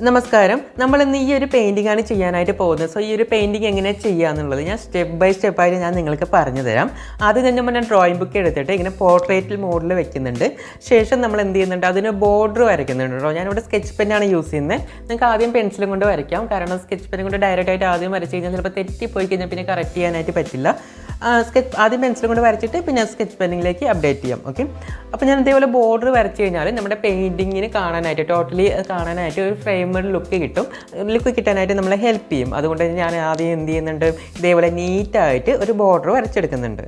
നമസ്കാരം. നമ്മൾ ഇന്ന് ഈ ഒരു പെയിൻറ്റിംഗ് ആണ് ചെയ്യാനായിട്ട് പോകുന്നത്. സോ ഈ ഒരു പെയിൻറ്റിംഗ് എങ്ങനെ ചെയ്യാന്നുള്ളത് ഞാൻ സ്റ്റെപ്പ് ബൈ സ്റ്റെപ്പായിട്ട് ഞാൻ നിങ്ങൾക്ക് പറഞ്ഞു തരാം. ആദ്യം തന്നെ ഞാൻ ഡ്രോയിങ് ബുക്ക് എടുത്തിട്ട് ഇങ്ങനെ പോർട്രേറ്റിൽ മോഡിൽ വെക്കുന്നുണ്ട്. ശേഷം നമ്മൾ എന്ത് ചെയ്യുന്നുണ്ട്, അതിന് ബോർഡർ വരയ്ക്കുന്നുണ്ട് കേട്ടോ. ഞാനിവിടെ സ്കെച്ച് പെന്നാണ് യൂസ് ചെയ്യുന്നത്. നിങ്ങൾക്ക് ആദ്യം പെൻസിലും കൊണ്ട് വരയ്ക്കാം. കാരണം സ്കെച്ച് പെൻ കൊണ്ട് ഡയറക്റ്റായിട്ട് ആദ്യം വരച്ച് കഴിഞ്ഞാൽ ചിലപ്പോൾ തെറ്റിപ്പോയി കഴിഞ്ഞാൽ പിന്നെ കറക്റ്റ് ചെയ്യാനായിട്ട് പറ്റില്ല. ആദ്യം പെൻസിലും കൊണ്ട് വരച്ചിട്ട് പിന്നെ സ്കെച്ച് പെന്നിലേക്ക് അപ്ഡേറ്റ് ചെയ്യാം. ഓക്കെ, അപ്പോൾ ഞാൻ ഇതേപോലെ ബോർഡർ വരച്ച് കഴിഞ്ഞാൽ നമ്മുടെ പെയിൻറ്റിങ്ങിന് കാണാനായിട്ട് ടോട്ടലി കാണാനായിട്ട് ഒരു ഫ്രെയിമർ ലുക്ക് കിട്ടാനായിട്ട് നമ്മളെ ഹെൽപ്പ് ചെയ്യും. അതുകൊണ്ട് ഞാൻ ആദ്യം എന്ത് ചെയ്യുന്നുണ്ട്, ഇതേപോലെ നീറ്റായിട്ട് ഒരു ബോർഡർ വരച്ചെടുക്കുന്നുണ്ട്.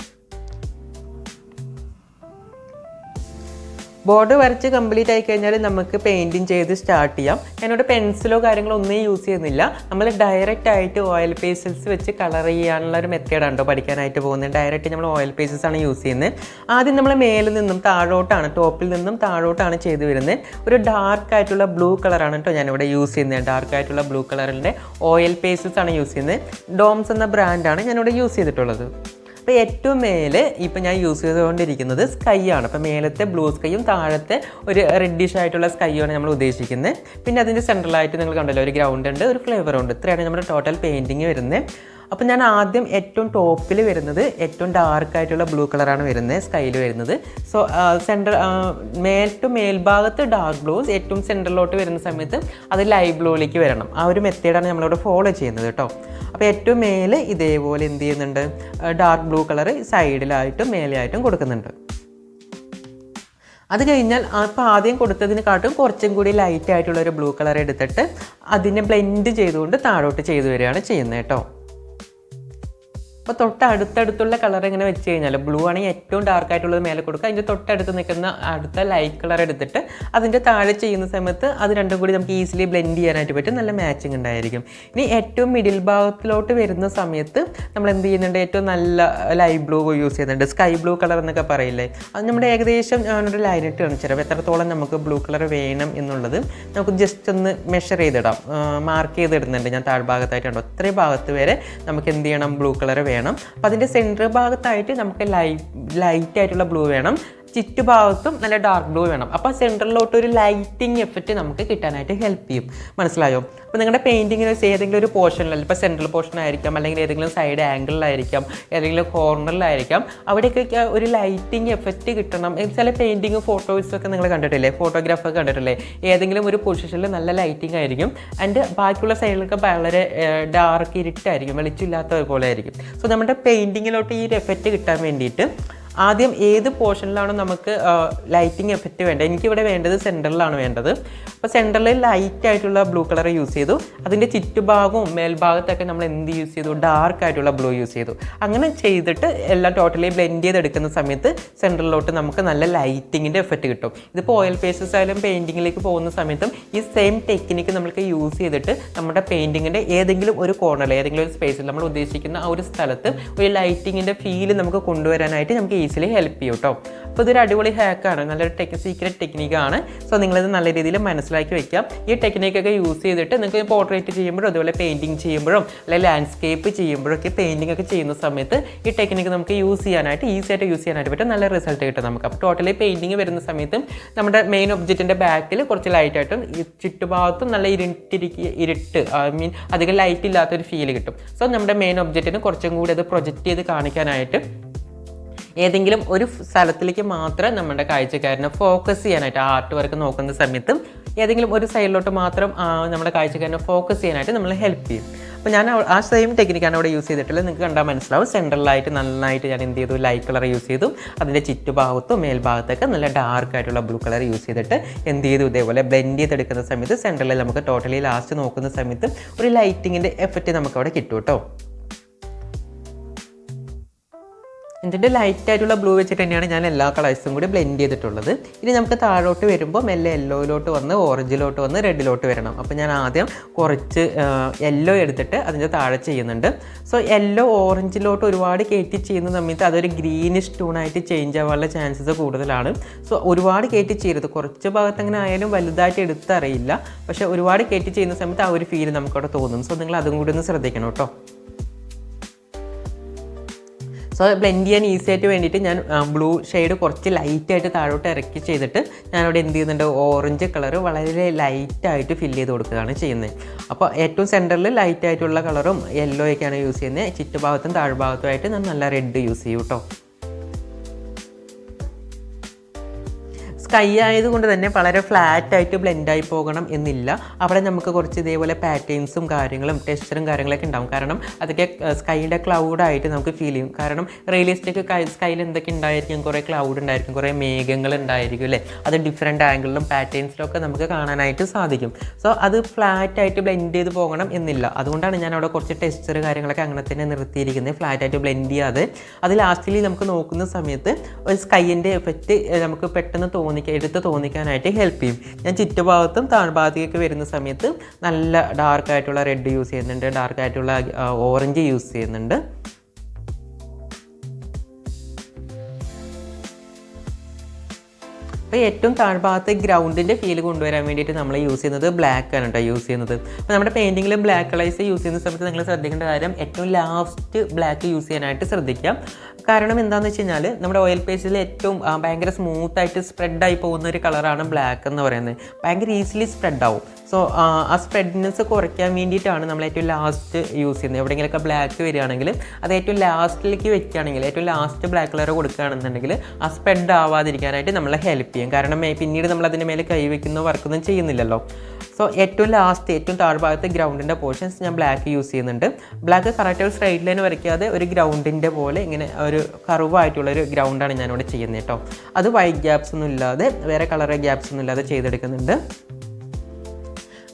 ബോർഡർ വരച്ച് കംപ്ലീറ്റ് ആയി കഴിഞ്ഞാൽ നമുക്ക് പെയിൻറ്റിങ് ചെയ്ത് സ്റ്റാർട്ട് ചെയ്യാം. ഞാനിവിടെ പെൻസിലോ കാര്യങ്ങളോ ഒന്നും യൂസ് ചെയ്യുന്നില്ല. നമ്മൾ ഡയറക്റ്റ് ആയിട്ട് ഓയിൽ പേസ്റ്റൽസ് വെച്ച് കളർ ചെയ്യാനുള്ള ഒരു മെത്തേഡാണ് കേട്ടോ പഠിക്കാനായിട്ട് പോകുന്നത്. ഡയറക്റ്റ് നമ്മൾ ഓയിൽ പേസ്റ്റൽസ് ആണ് യൂസ് ചെയ്യുന്നത്. ആദ്യം നമ്മൾ മേലിൽ നിന്നും താഴോട്ടാണ്, ടോപ്പിൽ നിന്നും താഴോട്ടാണ് ചെയ്ത് വരുന്നത്. ഒരു ഡാർക്ക് ആയിട്ടുള്ള ബ്ലൂ കളറാണ് കേട്ടോ ഞാനിവിടെ യൂസ് ചെയ്യുന്നത്. ഡാർക്ക് ആയിട്ടുള്ള ബ്ലൂ കളറിൻ്റെ ഓയിൽ പേസ്റ്റൽസ് ആണ് യൂസ് ചെയ്യുന്നത്. ഡോംസ് എന്ന ബ്രാൻഡാണ് ഞാനിവിടെ യൂസ് ചെയ്തിട്ടുള്ളത്. അപ്പോൾ ഏറ്റവും മേലെ ഇപ്പോൾ ഞാൻ യൂസ് ചെയ്തുകൊണ്ടിരിക്കുന്നത് സ്കൈ ആണ്. അപ്പോൾ മേലത്തെ ബ്ലൂ സ്കൈയും താഴത്തെ ഒരു റെഡിഷ് ആയിട്ടുള്ള സ്കൈയാണ് നമ്മൾ ഉദ്ദേശിക്കുന്നത്. പിന്നെ അതിൻ്റെ സെൻട്രലായിട്ട് നിങ്ങൾ കണ്ടല്ലോ, ഒരു ഗ്രൗണ്ട് ഉണ്ട്, ഒരു ഫ്ലേവർ ഉണ്ട്. ഇത്രയാണ് നമ്മുടെ ടോട്ടൽ പെയിൻറ്റിങ് വരുന്നത്. അപ്പോൾ ഞാൻ ആദ്യം ഏറ്റവും ടോപ്പിൽ വരുന്നത് ഏറ്റവും ഡാർക്കായിട്ടുള്ള ബ്ലൂ കളറാണ് വരുന്നത്, സ്കൈയിൽ വരുന്നത്. സോ മേൽഭാഗത്ത് ഡാർക്ക് ബ്ലൂ, ഏറ്റവും സെൻറ്ററിലോട്ട് വരുന്ന സമയത്ത് അത് ലൈറ്റ് ബ്ലൂയിലേക്ക് വരണം. ആ ഒരു മെത്തേഡാണ് നമ്മളിവിടെ ഫോളോ ചെയ്യുന്നത് കേട്ടോ. അപ്പോൾ ഏറ്റവും മേലെ ഇതേപോലെ എന്ത് ചെയ്യുന്നുണ്ട്, ഡാർക്ക് ബ്ലൂ കളർ സൈഡിലായിട്ടും മേലെയായിട്ടും കൊടുക്കുന്നുണ്ട്. അത് കഴിഞ്ഞാൽ അപ്പോൾ ആദ്യം കൊടുത്തതിനെക്കാട്ടും കുറച്ചും കൂടി ലൈറ്റ് ആയിട്ടുള്ളൊരു ബ്ലൂ കളർ എടുത്തിട്ട് അതിനെ ബ്ലെൻഡ് ചെയ്തുകൊണ്ട് താഴോട്ട് ചെയ്തു വരികയാണ് ചെയ്യുന്നത് കേട്ടോ. അപ്പോൾ തൊട്ടടുത്തടുത്തുള്ള കളർ ഇങ്ങനെ വെച്ച് കഴിഞ്ഞാൽ ബ്ലൂ ആണെങ്കിൽ ഏറ്റവും ഡാർക്ക് ആയിട്ടുള്ളത് മേലെ കൊടുക്കുക. അതിൻ്റെ തൊട്ടടുത്ത് നിൽക്കുന്ന അടുത്ത ലൈറ്റ് കളർ എടുത്തിട്ട് അതിൻ്റെ താഴെ ചെയ്യുന്ന സമയത്ത് അത് രണ്ടും കൂടി നമുക്ക് ഈസിലി ബ്ലെൻഡ് ചെയ്യാനായിട്ട് പറ്റും. നല്ല മാച്ചിങ് ഉണ്ടായിരിക്കും. ഇനി ഏറ്റവും മിഡിൽ ഭാഗത്തിലോട്ട് വരുന്ന സമയത്ത് നമ്മൾ എന്ത് ചെയ്യുന്നുണ്ട്, ഏറ്റവും നല്ല ലൈറ്റ് ബ്ലൂ യൂസ് ചെയ്യുന്നുണ്ട്. സ്കൈ ബ്ലൂ കളർ എന്നൊക്കെ പറയില്ലേ, അത് നമ്മുടെ ഏകദേശം ഞാനൊരു ലൈനിട്ട് കാണിച്ചു തരാം. എത്രത്തോളം നമുക്ക് ബ്ലൂ കളർ വേണം എന്നുള്ളത് നമുക്ക് ജസ്റ്റ് ഒന്ന് മെഷർ ചെയ്തിടാം. മാർക്ക് ചെയ്തിടുന്നുണ്ട് ഞാൻ താഴ്ഭാഗത്തായിട്ടുണ്ടോ, ഇത്രയും ഭാഗത്ത് വരെ നമുക്ക് എന്ത് ചെയ്യണം, ബ്ലൂ കളർ വേണം. അപ്പോൾ അതിൻ്റെ സെൻറ്റർ ഭാഗത്തായിട്ട് നമുക്ക് ലൈറ്റ് ആയിട്ടുള്ള ബ്ലൂ വേണം, ചുറ്റുഭാഗത്തും നല്ല ഡാർക്ക് ബ്ലൂ വേണം. അപ്പോൾ സെൻറ്ററിലോട്ട് ഒരു ലൈറ്റിംഗ് എഫക്റ്റ് നമുക്ക് കിട്ടാനായിട്ട് ഹെൽപ്പ് ചെയ്യും. മനസ്സിലായോ? അപ്പോൾ നിങ്ങളുടെ പെയിൻറ്റിങ്ങിന് ഏതെങ്കിലും ഒരു പോർഷനിലല്ല, ഇപ്പോൾ സെൻട്രൽ പോർഷൻ ആയിരിക്കാം, അല്ലെങ്കിൽ ഏതെങ്കിലും സൈഡ് ആംഗിളിലായിരിക്കാം, ഏതെങ്കിലും കോർണറിലായിരിക്കാം, അവിടെയൊക്കെ ഒരു ലൈറ്റിംഗ് എഫക്റ്റ് കിട്ടണം. ചില പെയിൻറ്റിങ് ഫോട്ടോസൊക്കെ നിങ്ങൾ കണ്ടിട്ടില്ലേ, ഫോട്ടോഗ്രാഫൊക്കെ കണ്ടിട്ടില്ലേ, ഏതെങ്കിലും ഒരു പൊസിഷനിൽ നല്ല ലൈറ്റിംഗ് ആയിരിക്കും, ആൻഡ് ബാക്കിയുള്ള സൈഡിലൊക്കെ വളരെ ഡാർക്ക് ഇരുട്ടായിരിക്കും, വെളിച്ചില്ലാത്ത പോലെ ആയിരിക്കും. സോ നമ്മുടെ പെയിൻറ്റിങ്ങിലോട്ട് ഈ ഒരു എഫക്റ്റ് കിട്ടാൻ വേണ്ടിയിട്ട് ആദ്യം ഏത് പോർഷനിലാണോ നമുക്ക് ലൈറ്റിംഗ് എഫക്റ്റ് വേണ്ടത്, എനിക്കിവിടെ വേണ്ടത് സെൻറ്ററിലാണ് വേണ്ടത്. അപ്പോൾ സെൻറ്ററിൽ ലൈറ്റ് ആയിട്ടുള്ള ബ്ലൂ കളർ യൂസ് ചെയ്തു. അതിൻ്റെ ചുറ്റുഭാഗവും മേൽഭാഗത്തൊക്കെ നമ്മൾ എന്ത് യൂസ് ചെയ്തു, ഡാർക്ക് ആയിട്ടുള്ള ബ്ലൂ യൂസ് ചെയ്തു. അങ്ങനെ ചെയ്തിട്ട് എല്ലാം ടോട്ടലി ബ്ലെൻഡ് ചെയ്തെടുക്കുന്ന സമയത്ത് സെൻറ്ററിലോട്ട് നമുക്ക് നല്ല ലൈറ്റിങ്ങിൻ്റെ എഫക്റ്റ് കിട്ടും. ഇതിപ്പോൾ ഓയിൽ പേസ്റ്റൽസ് ആയാലും പെയിൻറ്റിങ്ങിലേക്ക് പോകുന്ന സമയത്തും ഈ സെയിം ടെക്നിക്ക് നമുക്ക് യൂസ് ചെയ്തിട്ട് നമ്മുടെ പെയിൻറ്റിങ്ങിൻ്റെ ഏതെങ്കിലും ഒരു കോർണറിൽ, ഏതെങ്കിലും ഒരു സ്പേസിൽ നമ്മൾ ഉദ്ദേശിക്കുന്ന ആ ഒരു സ്ഥലത്ത് ഒരു ലൈറ്റിങ്ങിൻ്റെ ഫീൽ നമുക്ക് കൊണ്ടുവരാനായിട്ട് നമുക്ക് ഈസിലി ഹെൽപ്പ് ചെയ്യും കേട്ടോ. അപ്പോൾ ഇതൊരു അടിപൊളി ഹാക്കാണ്, നല്ലൊരു സീക്രട്ട് ടെക്നിക്കാണ്. സോ നിങ്ങളിത് നല്ല രീതിയിൽ മനസ്സിലാക്കി വെക്കാം. ഈ ടെക്നിക്കൊക്കെ യൂസ് ചെയ്തിട്ട് നിങ്ങൾക്ക് പോർട്രേറ്റ് ചെയ്യുമ്പോഴും അതുപോലെ പെയിൻറ്റിങ് ചെയ്യുമ്പോഴും അല്ലെങ്കിൽ ലാൻഡ്സ്കേപ്പ് ചെയ്യുമ്പോഴൊക്കെ പെയിൻറ്റിംഗ് ഒക്കെ ചെയ്യുന്ന സമയത്ത് ഈ ടെക്നിക്ക് നമുക്ക് യൂസ് ചെയ്യാനായിട്ട് ഈസിയായിട്ട് യൂസ് ചെയ്യാനായിട്ട് പറ്റും. നല്ല റിസൾട്ട് കിട്ടും നമുക്ക്. അപ്പോൾ ടോട്ടലി പെയിൻറ്റിങ് വരുന്ന സമയത്തും നമ്മുടെ മെയിൻ ഒബ്ജക്റ്റിൻ്റെ ബാക്കിൽ കുറച്ച് ലൈറ്റായിട്ടും ചുറ്റുഭാഗത്തും നല്ല ഇരുട്ട് അധികം ലൈറ്റ് ഇല്ലാത്തൊരു ഫീൽ കിട്ടും. സോ നമ്മുടെ മെയിൻ ഒബ്ജക്റ്റിന് കുറച്ചും കൂടി അത് പ്രൊജക്റ്റ് ചെയ്ത് കാണിക്കാനായിട്ട് ഏതെങ്കിലും ഒരു സ്ഥലത്തിലേക്ക് മാത്രം നമ്മുടെ കാഴ്ചക്കാരനെ ഫോക്കസ് ചെയ്യാനായിട്ട്, ആർട്ട് വർക്ക് നോക്കുന്ന സമയത്തും ഏതെങ്കിലും ഒരു സൈഡിലോട്ട് മാത്രം നമ്മുടെ കാഴ്ചക്കാരനെ ഫോക്കസ് ചെയ്യാനായിട്ട് നമ്മൾ ഹെൽപ്പ് ചെയ്യും. അപ്പോൾ ഞാൻ ആ സെയിം ടെക്നിക്കാണ് അവിടെ യൂസ് ചെയ്തിട്ടുള്ളത്. നിങ്ങൾക്ക് കണ്ടാൽ മനസ്സിലാവും. സെൻട്രലായിട്ട് നന്നായിട്ട് ഞാൻ എന്ത് ചെയ്തു, ലൈറ്റ് കളർ യൂസ് ചെയ്തു. അതിൻ്റെ ചുറ്റുഭാഗത്തും മേൽഭാഗത്തൊക്കെ നല്ല ഡാർക്ക് ആയിട്ടുള്ള ബ്ലൂ കളർ യൂസ് ചെയ്തിട്ട് എന്ത് ചെയ്തു, ഇതേപോലെ ബ്ലെൻഡ് ചെയ്തെടുക്കുന്ന സമയത്ത് സെൻട്രലിൽ നമുക്ക് ടോട്ടലി ലാസ്റ്റ് നോക്കുന്ന സമയത്ത് ഒരു ലൈറ്റിങ്ങിൻ്റെ എഫക്റ്റ് നമുക്ക് അവിടെ കിട്ടും കേട്ടോ. എന്നിട്ട് ലൈറ്റ് ആയിട്ടുള്ള ബ്ലൂ വെച്ചിട്ട് തന്നെയാണ് ഞാൻ എല്ലാ കളേഴ്സും കൂടി ബ്ലെൻഡ് ചെയ്തിട്ടുള്ളത്. ഇനി നമുക്ക് താഴോട്ട് വരുമ്പോൾ മെല്ലെ യെല്ലോയിലോട്ട് വന്ന് ഓറഞ്ചിലോട്ട് വന്ന് റെഡിലോട്ട് വരണം. അപ്പോൾ ഞാൻ ആദ്യം കുറച്ച് യെല്ലോ എടുത്തിട്ട് അതിൻ്റെ താഴെ ചെയ്യുന്നുണ്ട്. സോ യെല്ലോ ഓറഞ്ചിലോട്ട് ഒരുപാട് കയറ്റി ചെയ്യുന്ന സമയത്ത് അതൊരു ഗ്രീനിഷ് ടൂണായിട്ട് ചേഞ്ച് ആവാനുള്ള ചാൻസസ് കൂടുതലാണ്. സോ ഒരുപാട് കയറ്റി ചെയ്യരുത്. കുറച്ച് ഭാഗത്ത് അങ്ങനെ ആയാലും വലുതായിട്ട് എടുത്തറിയില്ല, പക്ഷേ ഒരുപാട് കയറ്റി ചെയ്യുന്ന സമയത്ത് ആ ഒരു ഫീൽ നമുക്കവിടെ തോന്നും. സോ നിങ്ങൾ അതും കൂടി ഒന്ന് ശ്രദ്ധിക്കണം കേട്ടോ. സോ ബ്ലെൻഡ് ചെയ്യാൻ ഈസി ആയിട്ട് വേണ്ടിയിട്ട് ഞാൻ ബ്ലൂ ഷെയ്ഡ് കുറച്ച് ലൈറ്റായിട്ട് താഴോട്ട് ഇറക്കി ചെയ്തിട്ട് ഞാനിവിടെ എന്ത് ചെയ്യുന്നുണ്ട്, ഓറഞ്ച് കളർ വളരെ ലൈറ്റായിട്ട് ഫില്ല് ചെയ്ത് കൊടുക്കുകയാണ് ചെയ്യുന്നത്. അപ്പോൾ ഏറ്റവും സെൻറ്ററിൽ ലൈറ്റായിട്ടുള്ള കളറും യെല്ലോ ഒക്കെയാണ് യൂസ് ചെയ്യുന്നത്. ചുറ്റുഭാഗത്തും താഴ്ഭാഗത്തുമായിട്ട് ഞാൻ നല്ല റെഡ് യൂസ് ചെയ്യും കേട്ടോ. സ്കൈ ആയതുകൊണ്ട് തന്നെ വളരെ ഫ്ലാറ്റായിട്ട് ബ്ലെൻഡായി പോകണം എന്നില്ല. അവിടെ നമുക്ക് കുറച്ച് ഇതേപോലെ പാറ്റേൺസും കാര്യങ്ങളും ടെക്സ്ചറും കാര്യങ്ങളൊക്കെ ഉണ്ടാവും. കാരണം അതൊക്കെ സ്കൈയുടെ ക്ലൗഡായിട്ട് നമുക്ക് ഫീൽ ചെയ്യും. കാരണം റിയലിസ്റ്റിക് സ്കൈയിൽ എന്തൊക്കെ ഉണ്ടായിരിക്കും, കുറേ ക്ലൗഡ് ഉണ്ടായിരിക്കും, കുറേ മേഘങ്ങൾ ഉണ്ടായിരിക്കും അല്ലേ. അത് ഡിഫറെൻറ്റ് ആംഗിളിലും പാറ്റേൺസിലൊക്കെ നമുക്ക് കാണാനായിട്ട് സാധിക്കും. സോ അത് ഫ്ലാറ്റായിട്ട് ബ്ലെൻഡ് ചെയ്ത് പോകണം എന്നില്ല. അതുകൊണ്ടാണ് ഞാൻ അവിടെ കുറച്ച് ടെക്സ്ചർ കാര്യങ്ങളൊക്കെ അങ്ങനെ തന്നെ നിർത്തിയിരിക്കുന്നത്, ഫ്ലാറ്റായിട്ട് ബ്ലെൻഡ് ചെയ്യാതെ. അത് ലാസ്റ്റിൽ നമുക്ക് നോക്കുന്ന സമയത്ത് ഒരു സ്കൈൻ്റെ എഫക്റ്റ് നമുക്ക് പെട്ടെന്ന് എടുത്ത് തോന്നിക്കാനായിട്ട് ഹെൽപ്പ് ചെയ്യും. ഞാൻ ചുറ്റുഭാഗത്തും താഴ്ഭാഗത്തേക്ക് വരുന്ന സമയത്ത് നല്ല ഡാർക്കായിട്ടുള്ള റെഡ് യൂസ് ചെയ്യുന്നുണ്ട്, ഡാർക്കായിട്ടുള്ള ഓറഞ്ച് യൂസ് ചെയ്യുന്നുണ്ട്. അപ്പോൾ ഏറ്റവും താഴ്ഭാഗത്ത് ഗ്രൗണ്ടിൻ്റെ ഫീൽ കൊണ്ടുവരാൻ വേണ്ടിയിട്ട് നമ്മൾ യൂസ് ചെയ്യുന്നത് ബ്ലാക്ക് ആണ് കേട്ടോ യൂസ് ചെയ്യുന്നത്. അപ്പോൾ നമ്മുടെ പെയിൻറ്റിങ്ങിൽ ബ്ലാക്ക് കളേഴ്സ് യൂസ് ചെയ്യുന്ന സമയത്ത് നിങ്ങൾ ശ്രദ്ധിക്കേണ്ട കാര്യം ഏറ്റവും ലാസ്റ്റ് ബ്ലാക്ക് യൂസ് ചെയ്യാനായിട്ട് ശ്രദ്ധിക്കാം. കാരണം എന്താണെന്ന് വെച്ച് കഴിഞ്ഞാൽ നമ്മുടെ ഓയിൽ പേസ്റ്റിൽ ഏറ്റവും ഭയങ്കര സ്മൂത്തായിട്ട് സ്പ്രെഡായി പോകുന്ന ഒരു കളറാണ് ബ്ലാക്ക് എന്ന് പറയുന്നത്. ഭയങ്കര ഈസിലി സ്പ്രെഡാവും. സോ ആ സ്പ്രെഡ്നെസ് കുറയ്ക്കാൻ വേണ്ടിയിട്ടാണ് നമ്മൾ ഏറ്റവും ലാസ്റ്റ് യൂസ് ചെയ്യുന്നത്. എവിടെയെങ്കിലുമൊക്കെ ബ്ലാക്ക് വരികയാണെങ്കിൽ അത് ഏറ്റവും ലാസ്റ്റിലേക്ക് വെക്കുകയാണെങ്കിൽ, ഏറ്റവും ലാസ്റ്റ് ബ്ലാക്ക് കളർ കൊടുക്കുകയാണെന്നുണ്ടെങ്കിൽ ആ സ്പ്രെഡ് ആവാതിരിക്കാനായിട്ട് നമ്മളെ ഹെൽപ്പ് ചെയ്യും. കാരണം പിന്നീട് നമ്മൾ അതിൻ്റെ മേലെ കൈവയ്ക്കുന്നോ വർക്കൊന്നും ചെയ്യുന്നില്ലല്ലോ. സോ ഏറ്റവും ലാസ്റ്റ് ഏറ്റവും താഴ്ഭാഗത്ത് ഗ്രൗണ്ടിൻ്റെ പോർഷൻസ് ഞാൻ ബ്ലാക്ക് യൂസ് ചെയ്യുന്നുണ്ട്. ബ്ലാക്ക് കറക്റ്റ് ഒരു സ്ട്രൈറ്റ് ലൈൻ വരയ്ക്കാതെ ഒരു ഗ്രൗണ്ടിൻ്റെ പോലെ ഇങ്ങനെ ഒരു കർവായിട്ടുള്ളൊരു ഗ്രൗണ്ടാണ് ഞാനിവിടെ ചെയ്യുന്നത് കേട്ടോ. അത് വൈറ്റ് ഗ്യാപ്സ് ഒന്നും ഇല്ലാതെ, വേറെ കളർ ഗ്യാപ്സ് ഒന്നും ഇല്ലാതെ ചെയ്തെടുക്കുന്നുണ്ട്.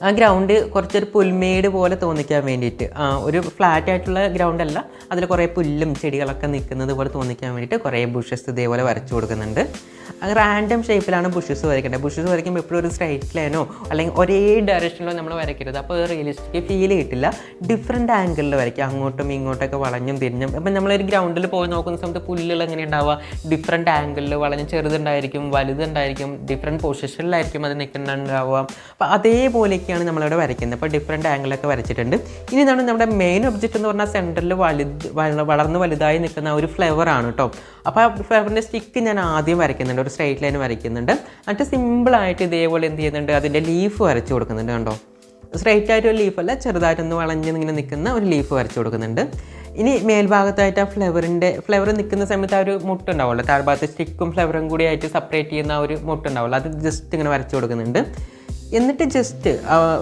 ആ ഗ്രൗണ്ട് കുറച്ചൊരു പുൽമേട് പോലെ തോന്നിക്കാൻ വേണ്ടിയിട്ട്, ഒരു ഫ്ലാറ്റ് ആയിട്ടുള്ള ഗ്രൗണ്ട് അല്ല, അതിൽ കുറേ പുല്ലും ചെടികളൊക്കെ നിൽക്കുന്നത് പോലെ തോന്നിക്കാൻ വേണ്ടിയിട്ട് കുറേ ബുഷസ് ഇതേപോലെ വരച്ചു കൊടുക്കുന്നുണ്ട്. റാൻഡം ഷേപ്പിലാണ് ബുഷസ് വരയ്ക്കേണ്ടത്. ബുഷസ് വരയ്ക്കുമ്പോൾ എപ്പോഴും ഒരു സ്ട്രൈറ്റ് ലൈനോ അല്ലെങ്കിൽ ഒരേ ഡയറക്ഷനിലോ നമ്മൾ വരയ്ക്കരുത്. അപ്പോൾ റിയലിസ്റ്റിക് ഫീൽ കിട്ടില്ല. ഡിഫറെൻറ്റ് ആംഗിളിൽ വരയ്ക്കുക, അങ്ങോട്ടും ഇങ്ങോട്ടൊക്കെ വളഞ്ഞും തിരിഞ്ഞും. അപ്പം നമ്മളൊരു ഗ്രൗണ്ടിൽ പോയി നോക്കുന്ന സമയത്ത് പുല്ലുകൾ എങ്ങനെ ഉണ്ടാവുക, ഡിഫറെൻറ്റ് ആംഗിളിൽ വളഞ്ഞ് ചെറുതുണ്ടായിരിക്കും, വലുതുണ്ടായിരിക്കും, ഡിഫറെൻറ്റ് പൊസിഷനിലായിരിക്കും അത് നിൽക്കുന്നുണ്ടാവുക. അപ്പോൾ അതേപോലെയൊക്കെയാണ് നമ്മളിവിടെ വരയ്ക്കുന്നത്. അപ്പോൾ ഡിഫറെൻറ്റ് ആംഗിളൊക്കെ വരച്ചിട്ടുണ്ട്. ഇനി നമ്മുടെ മെയിൻ ഒബ്ജക്റ്റ് എന്ന് പറഞ്ഞാൽ സെൻറ്ററിൽ വളർന്ന് വലുതായി നിൽക്കുന്ന ഒരു ഫ്ലവറാണ് കേട്ടോ. അപ്പോൾ ആ ഫ്ലവറിൻ്റെ സ്റ്റിക്ക് ഞാൻ ആദ്യം വരയ്ക്കുന്നുണ്ട്, ഒരു സ്ട്രൈറ്റ് ലൈൻ വരയ്ക്കുന്നുണ്ട്. എന്നിട്ട് സിമ്പിളായിട്ട് ഇതേപോലെ എന്ത് ചെയ്യുന്നുണ്ട്, അതിൻ്റെ ലീഫ് വരച്ച് കൊടുക്കുന്നുണ്ട്. കണ്ടോ, സ്ട്രൈറ്റ് ആയിട്ട് ഒരു ലീഫല്ല, ചെറുതായിട്ടൊന്ന് വളഞ്ഞ് ഇങ്ങനെ നിൽക്കുന്ന ഒരു ലീഫ് വരച്ച് കൊടുക്കുന്നുണ്ട്. ഇനി മേൽഭാഗത്തായിട്ട് ആ ഫ്ലവർ നിൽക്കുന്ന സമയത്ത് ആ ഒരു മുട്ടുണ്ടാവുമല്ലോ, താഴ്ഭാഗത്ത് സ്റ്റിക്കും ഫ്ലവറും കൂടി ആയിട്ട് സെപ്പറേറ്റ് ചെയ്യുന്ന ആ ഒരു മുട്ടുണ്ടാവുമല്ലോ, അത് ജസ്റ്റ് ഇങ്ങനെ വരച്ച് കൊടുക്കുന്നുണ്ട്. എന്നിട്ട് ജസ്റ്റ്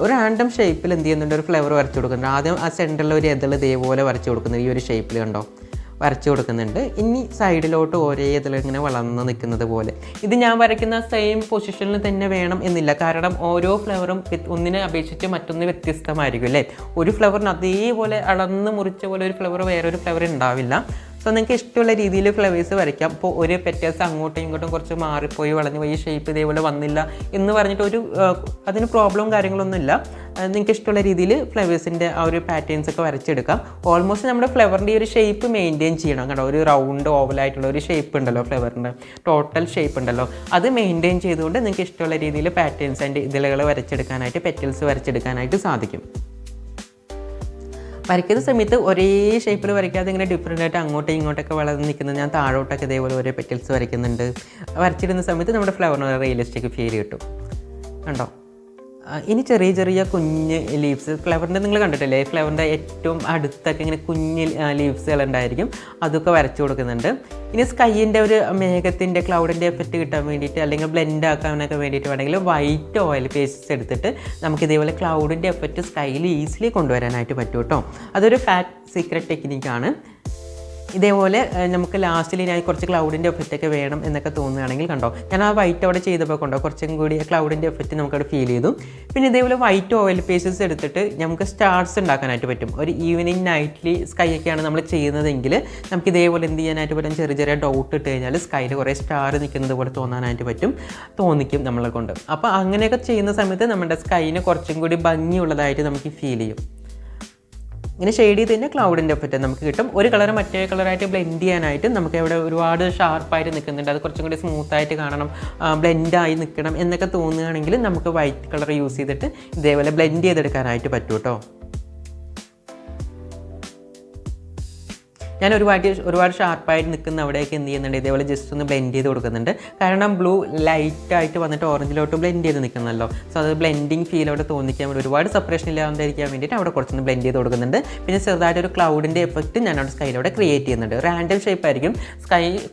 ഒരു റാൻഡം ഷേപ്പിൽ എന്ത് ചെയ്യുന്നുണ്ട്, ഒരു ഫ്ലവർ വരച്ച് കൊടുക്കുന്നുണ്ട്. ആദ്യം ആ സെൻറ്ററിൽ ഒരു എതൾ ഇതേപോലെ വരച്ച് കൊടുക്കുന്നത്, ഈ ഒരു ഷേപ്പിൽ കണ്ടോ വരച്ച് കൊടുക്കുന്നുണ്ട്. ഇനി സൈഡിലോട്ട് ഒരേ ഇതിൽ ഇങ്ങനെ വളർന്ന് നിൽക്കുന്നത് പോലെ. ഇത് ഞാൻ വരയ്ക്കുന്ന സെയിം പൊസിഷനിൽ തന്നെ വേണം എന്നില്ല. കാരണം ഓരോ ഫ്ലവറും ഒന്നിനെ അപേക്ഷിച്ച് മറ്റൊന്ന് വ്യത്യസ്തമായിരിക്കും അല്ലേ. ഒരു ഫ്ലവറിന് അതേപോലെ അളന്ന് മുറിച്ച പോലെ ഒരു ഫ്ലവർ വേറൊരു ഫ്ലവർ ഉണ്ടാവില്ല. സോ നിങ്ങൾക്ക് ഇഷ്ടമുള്ള രീതിയിൽ ഫ്ലവേഴ്സ് വരയ്ക്കാം. ഇപ്പോൾ ഒരു പെറ്റൽസ് അങ്ങോട്ടും ഇങ്ങോട്ടും കുറച്ച് മാറിപ്പോയി വളഞ്ഞു പോയി ഷേപ്പ് ഇതേപോലെ വന്നില്ല എന്ന് പറഞ്ഞിട്ട് അതിന് പ്രോബ്ലം കാര്യങ്ങളൊന്നുമില്ല. നിങ്ങൾക്ക് ഇഷ്ടമുള്ള രീതിയിൽ ഫ്ലവേഴ്സിൻ്റെ ആ ഒരു പാറ്റേൺസ് ഒക്കെ വരച്ചെടുക്കാം. ഓൾമോസ്റ്റ് നമ്മുടെ ഫ്ലവറിൻ്റെ ഈ ഒരു ഷേപ്പ് മെയിൻറ്റെയിൻ ചെയ്യണം. കേട്ടോ, ഒരു റൗണ്ട് ഓവലായിട്ടുള്ള ഒരു ഷേപ്പ് ഉണ്ടല്ലോ, ഫ്ലവറിൻ്റെ ടോട്ടൽ ഷേപ്പ് ഉണ്ടല്ലോ, അത് മെയിൻറ്റെയിൻ ചെയ്തുകൊണ്ട് നിങ്ങൾക്ക് ഇഷ്ടമുള്ള രീതിയിൽ പാറ്റേൺസ് ആൻഡ് ഇതളുകൾ വരച്ചെടുക്കാനായിട്ട്, പെറ്റൽസ് വരച്ചെടുക്കാനായിട്ട് സാധിക്കും. വരയ്ക്കുന്ന സമയത്ത് ഒരേ ഷേപ്പിൽ വരയ്ക്കാതെ ഇങ്ങനെ ഡിഫറെൻ്റ് ആയിട്ട് അങ്ങോട്ടും ഇങ്ങോട്ടൊക്കെ വളർന്ന് നിൽക്കുന്നത്, ഞാൻ താഴോട്ടൊക്കെ ഇതേപോലെ ഓരോ പെറ്റൽസ് വരയ്ക്കുന്നുണ്ട്. വരച്ചിടുന്ന സമയത്ത് നമ്മുടെ ഫ്ലവറിന് റിയലിസ്റ്റിക് ഫീൽ കിട്ടും. കണ്ടോ, ഇനി ചെറിയ ചെറിയ കുഞ്ഞ് ലീവ്സ് ഫ്ലവറിൻ്റെ നിങ്ങൾ കണ്ടിട്ടില്ലേ, ഫ്ലവറിൻ്റെ ഏറ്റവും അടുത്തൊക്കെ ഇങ്ങനെ കുഞ്ഞ് ലീവ്സുകൾ ഉണ്ടായിരിക്കും, അതൊക്കെ വരച്ചു കൊടുക്കുന്നുണ്ട്. ഇനി സ്കൈൻ്റെ ഒരു മേഘത്തിൻ്റെ ക്ലൗഡിൻ്റെ എഫക്റ്റ് കിട്ടാൻ വേണ്ടിയിട്ട് അല്ലെങ്കിൽ ബ്ലെൻഡ് ആക്കാനൊക്കെ വേണ്ടിയിട്ട് വേണമെങ്കിൽ വൈറ്റ് ഓയിൽ പേസ്റ്റ് എടുത്തിട്ട് നമുക്ക് ഇതേപോലെ ക്ലൗഡിൻ്റെ എഫക്റ്റ് സ്കൈയിൽ ഈസിലി കൊണ്ടുവരാനായിട്ട് പറ്റും കേട്ടോ. അതൊരു ഫാറ്റ് സീക്രട്ട് ടെക്നിക്കാണ്. ഇതേപോലെ നമുക്ക് ലാസ്റ്റിൽ ഞാൻ കുറച്ച് ക്ലൗഡിൻ്റെ എഫക്റ്റൊക്കെ വേണം എന്നൊക്കെ തോന്നുകയാണെങ്കിൽ കണ്ടോ, ഞാൻ ആ വൈറ്റ് അവിടെ ചെയ്തപ്പോൾ കണ്ടോ കുറച്ചും കൂടി ക്ലൗഡിൻ്റെ എഫക്റ്റ് നമുക്കവിടെ ഫീൽ ചെയ്തു. പിന്നെ ഇതേപോലെ വൈറ്റ് ഓയിൽ പേസസ് എടുത്തിട്ട് നമുക്ക് സ്റ്റാർസ് ഉണ്ടാക്കാനായിട്ട് പറ്റും. ഒരു ഈവനിങ് നൈറ്റ്ലി സ്കൈ ഒക്കെയാണ് നമ്മൾ ചെയ്യുന്നതെങ്കിൽ നമുക്ക് ഇതേപോലെ എന്ത് ചെയ്യാനായിട്ട് പറ്റും, ചെറിയ ചെറിയ ഡൗട്ട് ഇട്ട് കഴിഞ്ഞാൽ സ്കൈയിൽ കുറേ സ്റ്റാർ നിൽക്കുന്നത് പോലെ തോന്നിക്കും നമ്മളെ കൊണ്ട്. അപ്പോൾ അങ്ങനെയൊക്കെ ചെയ്യുന്ന സമയത്ത് നമ്മുടെ സ്കൈന് കുറച്ചും കൂടി ഭംഗിയുള്ളതായിട്ട് നമുക്ക് ഫീൽ ചെയ്യും. ഇങ്ങനെ ഷെയ്ഡ് ചെയ്ത് കഴിഞ്ഞാൽ ക്ലൗഡിൻ്റെ എഫക്റ്റ് നമുക്ക് കിട്ടും. ഒരു കളർ മറ്റേ കളറായിട്ട് ബ്ലെൻഡ് ചെയ്യാനായിട്ട് നമുക്ക് ഇവിടെ ഒരുപാട് ഷാർപ്പായിട്ട് നിൽക്കുന്നുണ്ട്, അത് കുറച്ചും കൂടി സ്മൂത്തായിട്ട് കാണണം, ബ്ലെൻഡായി നിൽക്കണം എന്നൊക്കെ തോന്നുകയാണെങ്കിൽ നമുക്ക് വൈറ്റ് കളർ യൂസ് ചെയ്തിട്ട് ഇതേപോലെ ബ്ലെൻഡ് ചെയ്തെടുക്കാനായിട്ട് പറ്റും കേട്ടോ. ഞാൻ ഒരുപാട് ഷാർപ്പായിട്ട് നിൽക്കുന്ന അവിടെയൊക്കെ എന്ത് ചെയ്യുന്നുണ്ട്, ഇതേപോലെ ജസ്റ്റ് ഒന്ന് ബ്ലെൻഡ് ചെയ്ത് കൊടുക്കുന്നുണ്ട്. കാരണം ബ്ലൂ ലൈറ്റായിട്ട് വന്നിട്ട് ഓറഞ്ചിലോട്ട് ബ്ലെൻഡ് ചെയ്ത് നിൽക്കുന്നല്ലോ. സോ അത് ബ്ലെൻഡിങ് ഫീൽ അവിടെ തോന്നിക്കാൻ വേണ്ടി ഒരുപാട് സെപ്പറേഷൻ ഇല്ലാതിരിക്കാൻ വേണ്ടിയിട്ട് അവിടെ കുറച്ചൊന്ന് ബ്ലെൻഡ് ചെയ്ത് കൊടുക്കുന്നുണ്ട്. പിന്നെ ചെറുതായിട്ടൊരു ക്ലൗഡിൻ്റെ എഫക്റ്റ് ഞാൻ അവിടെ സ്കൈയിലൂടെ ക്രിയേറ്റ് ചെയ്യുന്നുണ്ട്. റാൻഡം ഷേപ്പ് ആയിരിക്കും.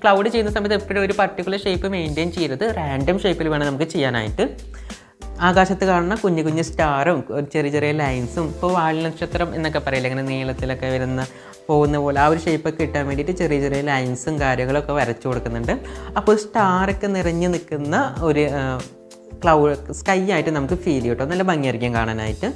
ക്ലൗഡ് ചെയ്യുന്ന സമയത്ത് എപ്പോഴും ഒരു പർട്ടിക്കുലർ ഷേപ്പ് മെയിൻറ്റെയിൻ ചെയ്യരുത്. റാൻഡം ഷേപ്പിൽ വേണം നമുക്ക് ചെയ്യാനായിട്ട്. ആകാശത്ത് കാണുന്ന കുഞ്ഞു കുഞ്ഞു സ്റ്റാറും ചെറിയ ചെറിയ ലൈൻസും, ഇപ്പോൾ വാൽ നക്ഷത്രം എന്നൊക്കെ പറയില്ല, ഇങ്ങനെ നീളത്തിലൊക്കെ വരുന്ന പോകുന്ന പോലെ ആ ഒരു ഷേപ്പൊക്കെ കിട്ടാൻ വേണ്ടിയിട്ട് ചെറിയ ചെറിയ ലൈൻസും കാര്യങ്ങളൊക്കെ വരച്ചു കൊടുക്കുന്നുണ്ട്. അപ്പോൾ സ്റ്റാറൊക്കെ നിറഞ്ഞു നിൽക്കുന്ന ഒരു സ്കൈ ആയിട്ട് നമുക്ക് ഫീൽ ചെയ്യും കേട്ടോ. നല്ല ഭംഗിയായിരിക്കും കാണാനായിട്ട്.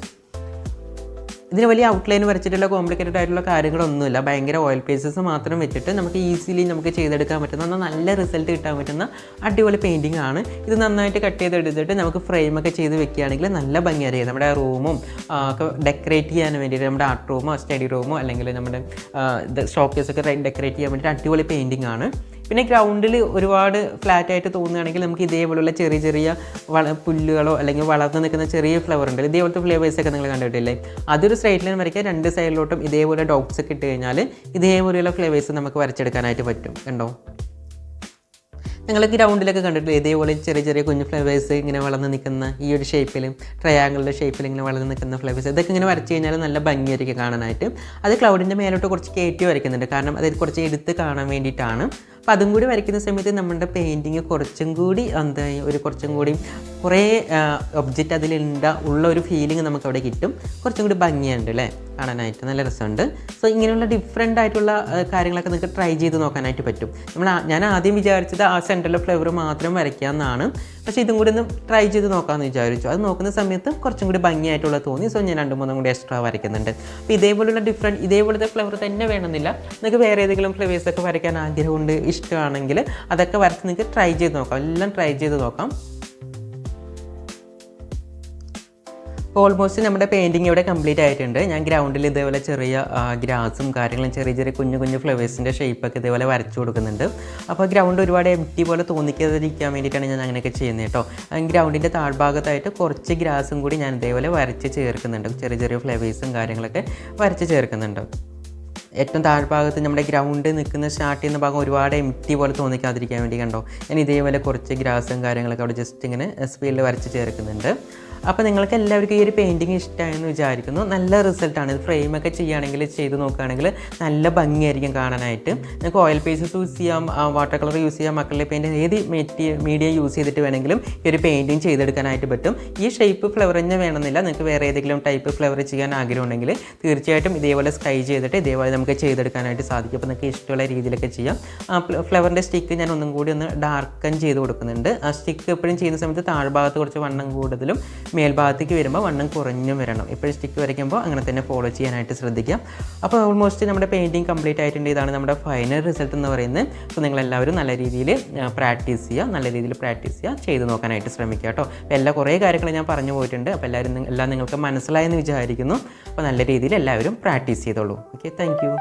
ഇതിന് വലിയ ഔട്ട്ലൈൻ വരച്ചിട്ടുള്ള കോംപ്ലിക്കേറ്റഡ് ആയിട്ടുള്ള കാര്യങ്ങളൊന്നുമില്ല. ഭയങ്കര ഓയിൽ പേസസ് മാത്രം വെച്ചിട്ട് നമുക്ക് ഈസിലി നമുക്ക് ചെയ്തെടുക്കാൻ പറ്റുന്ന നല്ല റിസൾട്ട് കിട്ടാൻ പറ്റുന്ന അടിപൊളി പെയിൻറ്റിംഗ് ആണ്. ഇത് നന്നായിട്ട് കട്ട് ചെയ്തെടുത്തിട്ട് നമുക്ക് ഫ്രെയിമൊക്കെ ചെയ്ത് വെക്കുകയാണെങ്കിൽ നല്ല ഭംഗിയായിരിക്കും. നമ്മുടെ റൂമും ഒക്കെ ഡെക്കറേറ്റ് ചെയ്യാൻ വേണ്ടിയിട്ട്, നമ്മുടെ ആർട്ട് റൂമോ സ്റ്റഡി റൂമോ അല്ലെങ്കിൽ നമ്മുടെ ഷോക്കേസൊക്കെ ഡെക്കറേറ്റ് ചെയ്യാൻ വേണ്ടിയിട്ട് അടിപൊളി പെയിൻറ്റിംഗ് ആണ്. പിന്നെ ഗ്രൗണ്ടിൽ ഒരുപാട് ഫ്ലാറ്റായിട്ട് തോന്നുകയാണെങ്കിൽ നമുക്ക് ഇതേപോലുള്ള ചെറിയ ചെറിയ പുല്ലുകളോ അല്ലെങ്കിൽ വളർന്ന് നിൽക്കുന്ന ചെറിയ ഫ്ലവർ ഉണ്ട്, ഇതേപോലത്തെ ഫ്ലേവേഴ്സൊക്കെ നിങ്ങൾ കണ്ടിട്ടില്ലേ, അതൊരു സ്ട്രൈറ്റ് ലൈൻ വരയ്ക്കുക. രണ്ട് സൈഡിലോട്ടും ഇതേപോലെ ഡോട്ട്സ് ഒക്കെ ഇട്ട് കഴിഞ്ഞാൽ ഇതേപോലെയുള്ള ഫ്ലേവേഴ്സ് നമുക്ക് വരച്ചെടുക്കാനായിട്ട് പറ്റും. കണ്ടോ, നിങ്ങൾ ഗ്രൗണ്ടിലൊക്കെ കണ്ടിട്ടില്ലേ ഇതേപോലെ ചെറിയ ചെറിയ കുഞ്ഞു ഫ്ലവേഴ്സ് ഇങ്ങനെ വളർന്ന് നിൽക്കുന്ന ഈ ഒരു ഷേപ്പിലും ട്രയാങ്കിളുടെ ഷേപ്പിൽ ഇങ്ങനെ വളർന്ന് നിൽക്കുന്ന ഫ്ലവേഴ്സ്, ഇതൊക്കെ ഇങ്ങനെ വരച്ച് കഴിഞ്ഞാൽ നല്ല ഭംഗിയായിരിക്കും കാണാനായിട്ട്. അത് ക്ലൗഡിൻ്റെ മേലോട്ട് കുറച്ച് കയറ്റി വരയ്ക്കുന്നുണ്ട്, കാരണം അത് കുറച്ച് എടുത്ത് കാണാൻ വേണ്ടിയിട്ടാണ്. അപ്പോൾ അതും കൂടി വരയ്ക്കുന്ന സമയത്ത് നമ്മുടെ പെയിൻറ്റിങ് കുറച്ചും കൂടി കുറച്ചും കൂടി കുറേ ഒബ്ജക്റ്റ് ഉള്ള ഒരു ഫീലിംഗ് നമുക്ക് അവിടെ കിട്ടും. കുറച്ചും കൂടി ഭംഗിയുണ്ട് അല്ലേ കാണാനായിട്ട്, നല്ല രസമുണ്ട്. സോ ഇങ്ങനെയുള്ള ഡിഫറെൻ്റ് ആയിട്ടുള്ള കാര്യങ്ങളൊക്കെ നിങ്ങൾക്ക് ട്രൈ ചെയ്ത് നോക്കാനായിട്ട് പറ്റും. ഞാൻ ആദ്യം വിചാരിച്ചത് ആ സെൻറ്ററിലെ ഫ്ലേവർ മാത്രം വരയ്ക്കാമെന്നാണ്, പക്ഷേ ഇതും കൂടി ഒന്ന് ട്രൈ ചെയ്ത് നോക്കാമെന്ന് വിചാരിച്ചു. അത് നോക്കുന്ന സമയത്ത് കുറച്ചും കൂടി ഭംഗിയായിട്ടുള്ള തോന്നി. സോ ഞാൻ 2-3 കൂടി എക്സ്ട്രാ വരയ്ക്കുന്നുണ്ട്. അപ്പോൾ ഇതേപോലത്തെ ഫ്ലേവർ തന്നെ വേണമെന്നില്ല, നിങ്ങൾക്ക് വേറെ ഏതെങ്കിലും ഫ്ലേവേഴ്സൊക്കെ വരയ്ക്കാൻ ആഗ്രഹമുണ്ട്, ഇഷ്ടമാണെങ്കിൽ അതൊക്കെ വരച്ച് നിങ്ങൾക്ക് ട്രൈ ചെയ്ത് നോക്കാം, എല്ലാം ട്രൈ ചെയ്ത് നോക്കാം. ഓൾമോസ്റ്റ് നമ്മുടെ പെയിൻറ്റിങ് ഇവിടെ കംപ്ലീറ്റ് ആയിട്ടുണ്ട്. ഞാൻ ഗ്രൗണ്ടിൽ ഇതേപോലെ ചെറിയ ഗ്രാസും കാര്യങ്ങളും ചെറിയ ചെറിയ കുഞ്ഞു കുഞ്ഞു ഫ്ലവേഴ്സിൻ്റെ ഷേപ്പൊക്കെ ഇതേപോലെ വരച്ചു കൊടുക്കുന്നുണ്ട്. അപ്പോൾ ഗ്രൗണ്ട് ഒരുപാട് എംപ്റ്റി പോലെ തോന്നിക്കാതിരിക്കാൻ വേണ്ടിയിട്ടാണ് ഞാൻ അങ്ങനെയൊക്കെ ചെയ്യുന്നത് കേട്ടോ. ഗ്രൗണ്ടിൻ്റെ താഴ്ഭാഗത്തായിട്ട് കുറച്ച് ഗ്രാസും കൂടി ഞാൻ ഇതേപോലെ വരച്ച് ചേർക്കുന്നുണ്ട്, ചെറിയ ചെറിയ ഫ്ലവേഴ്സും കാര്യങ്ങളൊക്കെ വരച്ച് ചേർക്കുന്നുണ്ട്. ഏറ്റവും താഴ്ഭാഗത്ത് നമ്മുടെ ഗ്രൗണ്ട് നിൽക്കുന്ന സ്റ്റാർട്ട് ചെയ്യുന്ന ഭാഗം ഒരുപാട് എംപ്റ്റി പോലെ തോന്നിക്കാതിരിക്കാൻ വേണ്ടി കണ്ടോ ഞാൻ ഇതേപോലെ കുറച്ച് ഗ്രാസും കാര്യങ്ങളൊക്കെ അവിടെ ജസ്റ്റ് ഇങ്ങനെ സ്പീഡിൽ വരച്ച് ചേർക്കുന്നുണ്ട്. അപ്പോൾ നിങ്ങൾക്ക് എല്ലാവർക്കും ഈ ഒരു പെയിൻറ്റിങ് ഇഷ്ടമായെന്ന് വിചാരിക്കുന്നു. നല്ല റിസൾട്ടാണ്. ഇത് ഫ്രെയിമൊക്കെ ചെയ്യുകയാണെങ്കിൽ ചെയ്ത് നോക്കുകയാണെങ്കിൽ നല്ല ഭംഗിയായിരിക്കും കാണാനായിട്ട്. നിങ്ങൾക്ക് ഓയിൽ പേസസ് യൂസ് ചെയ്യാം, വാട്ടർ കളർ യൂസ് ചെയ്യാം, അക്രിലിക് പെയിൻറ്റ് ഏത് മീഡിയം യൂസ് ചെയ്തിട്ട് വേണമെങ്കിലും ഈ ഒരു പെയിൻറ്റിങ് ചെയ്തെടുക്കാനായിട്ട് പറ്റും. ഈ ഷേപ്പ് ഫ്ലവർ തന്നെ വേണമെന്നില്ല, നിങ്ങൾക്ക് വേറെ ഏതെങ്കിലും ടൈപ്പ് ഫ്ലവർ ചെയ്യാൻ ആഗ്രഹമുണ്ടെങ്കിൽ തീർച്ചയായിട്ടും ഇതേപോലെ സ്കൈ ചെയ്തിട്ട് ഇതേപോലെ നമുക്ക് ചെയ്തെടുക്കാനായിട്ട് സാധിക്കും. അപ്പോൾ നിങ്ങൾക്ക് ഇഷ്ടമുള്ള രീതിയിലൊക്കെ ചെയ്യാം. ഫ്ലവറിൻ്റെ സ്റ്റിക്ക് ഞാൻ ഒന്നും കൂടി ഒന്ന് ഡാർക്കൻ ചെയ്ത് കൊടുക്കുന്നുണ്ട്. ആ സ്റ്റിക്ക് എപ്പോഴും ചെയ്യുന്ന സമയത്ത് താഴ്ഭാഗത്ത് കുറച്ച് വണ്ണം കൂടുതലും മേൽഭാഗത്തേക്ക് വരുമ്പോൾ വണ്ണം കുറഞ്ഞും വരണം. എപ്പോഴും സ്റ്റിക്ക് വരയ്ക്കുമ്പോൾ അങ്ങനെ തന്നെ ഫോളോ ചെയ്യാനായിട്ട് ശ്രദ്ധിക്കാം. അപ്പോൾ ഓൾമോസ്റ്റ് നമ്മുടെ പെയിൻറ്റിങ് കംപ്ലീറ്റ് ആയിട്ടുണ്ട്. ഇതാണ് നമ്മുടെ ഫൈനൽ റിസൾട്ട് എന്ന് പറയുന്നത്. സോ നിങ്ങളെല്ലാവരും നല്ല രീതിയിൽ പ്രാക്ടീസ് ചെയ്യുക, ചെയ്ത് നോക്കാനായിട്ട് ശ്രമിക്കുക കേട്ടോ. അപ്പോൾ കുറേ കാര്യങ്ങൾ ഞാൻ പറഞ്ഞു പോയിട്ടുണ്ട്. അപ്പോൾ എല്ലാം നിങ്ങൾക്ക് മനസ്സിലായെന്ന് വിചാരിക്കുന്നു. അപ്പോൾ നല്ല രീതിയിൽ എല്ലാവരും പ്രാക്ടീസ് ചെയ്തോളൂ. Okay, thank you.